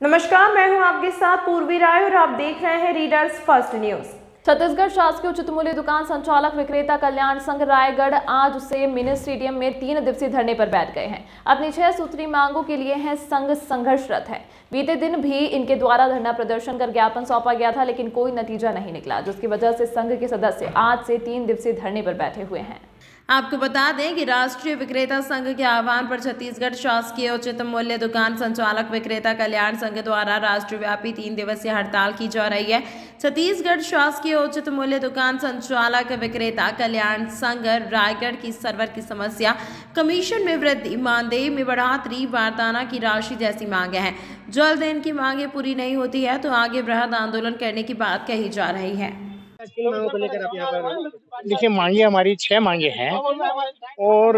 नमस्कार, मैं हूं आपके साथ पूर्वी राय और आप देख रहे हैं रीडर्स फर्स्ट न्यूज। छत्तीसगढ़ शासकीय उचित मूल्य दुकान संचालक विक्रेता कल्याण संघ रायगढ़ आज से मिनी स्टेडियम में 3 दिवसीय धरने पर बैठ गए हैं। अपनी 6 सूत्री मांगों के लिए है संघ संघर्षरत है। बीते दिन भी इनके द्वारा धरना प्रदर्शन कर ज्ञापन सौंपा गया था, लेकिन कोई नतीजा नहीं निकला, जिसकी वजह से संघ के सदस्य आज से 3 दिवसीय धरने पर बैठे हुए हैं। आपको बता दें कि राष्ट्रीय विक्रेता संघ के आह्वान पर छत्तीसगढ़ शासकीय उचित मूल्य दुकान संचालक विक्रेता कल्याण संघ द्वारा राष्ट्रव्यापी 3 दिवसीय हड़ताल की जा रही है। छत्तीसगढ़ शासकीय उचित मूल्य दुकान संचालक विक्रेता कल्याण संघ रायगढ़ की सर्वर की समस्या, कमीशन में वृद्धि, मानदेय में बढ़ोतरी, बारदाना की राशि जैसी मांगे हैं। जल्द इनकी मांगे पूरी नहीं होती है तो आगे बृहद आंदोलन करने की बात कही जा रही है। किन मांगों को लेकर आप यहाँ पर? देखिए, मांगे हमारी 6 मांगे हैं और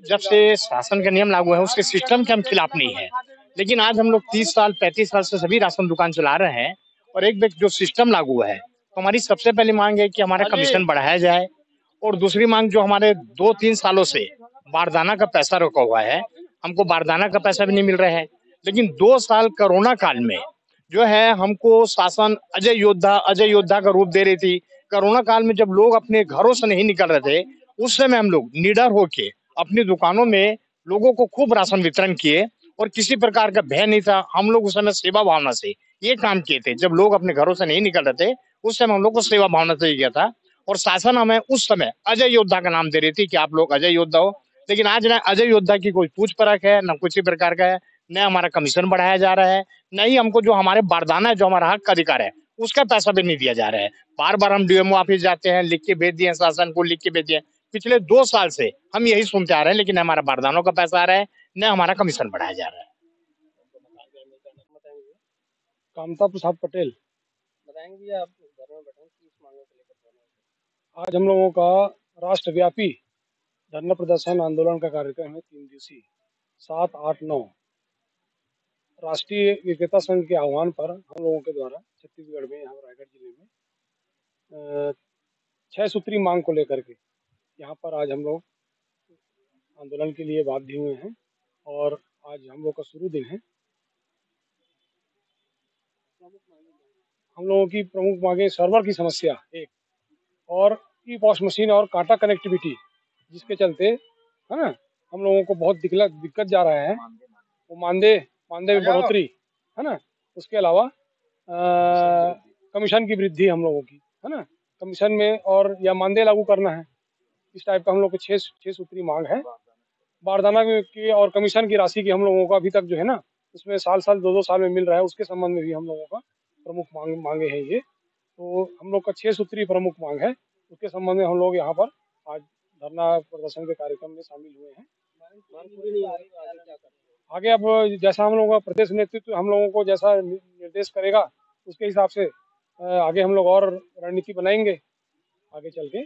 जब से शासन का नियम लागू है उसके सिस्टम के हम खिलाफ नहीं है, लेकिन आज हम लोग 30 साल 35 साल से सभी राशन दुकान चला रहे हैं और एक जो सिस्टम लागू है तो हमारी सबसे पहली मांग है कि हमारा कमीशन बढ़ाया जाए और दूसरी मांग जो हमारे 2-3 सालों से बारदाना का पैसा रोका हुआ है, हमको बारदाना का पैसा भी नहीं मिल रहा है। लेकिन 2 साल कोरोना काल में जो है हमको शासन अजय योद्धा का रूप दे रही थी। कोरोना काल में जब लोग अपने घरों से नहीं निकल रहे थे, उस समय हम लोग निडर होके अपनी दुकानों में लोगों को खूब राशन वितरण किए और किसी प्रकार का भय नहीं था। हम लोग उस समय सेवा भावना से ये काम किए थे। जब लोग अपने घरों से नहीं निकल रहे थे, उस समय हम लोग को सेवा भावना से किया था और शासन हमें उस समय अजय योद्धा का नाम दे रही थी कि आप लोग अजय योद्धा हो। लेकिन आज न अजय योद्धा की कोई पूछ परख है, न किसी प्रकार का है, न हमारा कमीशन बढ़ाया जा रहा है, नहीं हमको जो हमारे बारदाना है, जो हमारा हक का अधिकार है, उसका पैसा भी नहीं दिया जा रहा है। बार-बार हम डीएमओ ऑफिस जाते हैं, लिख के भेज दिए, शासन को लिख के भेज दिए। पिछले 2 साल से हम यही सुनते आ रहे हैं, लेकिन न हमारा बारदानों का पैसा आ रहा है, न हमारा कमीशन बढ़ाया जा रहा है। कामता प्रसाद पटेल बताएंगे भैया, आप घर में बैठे हैं, किस मांगों को लेकर? आज हम लोगों का राष्ट्रव्यापी धरना प्रदर्शन आंदोलन का कार्यक्रम है 3 दिवसीय 7, 8, 9। राष्ट्रीय विक्रेता संघ के आह्वान पर हम लोगों के द्वारा छत्तीसगढ़ में यहाँ रायगढ़ जिले में 6 सूत्री मांग को लेकर के यहाँ पर आज हम लोग आंदोलन के लिए बाध्य हुए हैं और आज हम लोग का शुरू दिन है। हम लोगों की प्रमुख मांगे सर्वर की समस्या एक और ई पॉस मशीन और कांटा कनेक्टिविटी, जिसके चलते है ना हम लोगों को बहुत दिक्कत जा रहा है। वो मानदेय में बढ़ोतरी है ना, उसके अलावा कमीशन की वृद्धि हम लोगों की है ना, कमीशन में और या मानदेय लागू करना है। इस टाइप का हम लोग को 6 सूत्री मांग है। बारदाना की और कमीशन की राशि की हम लोगों को अभी तक जो है ना उसमें साल 2-2 साल में मिल रहा है, उसके संबंध में भी हम लोगों का प्रमुख मांगे हैं ये। तो हम लोग का 6 सूत्री प्रमुख मांग है, उसके संबंध में हम लोग यहाँ पर आज धरना प्रदर्शन के कार्यक्रम में शामिल हुए हैं। आगे अब जैसा हम लोगों का प्रदेश नेतृत्व हम लोगों को जैसा निर्देश करेगा उसके हिसाब से आगे हम लोग और रणनीति बनाएंगे आगे चल के।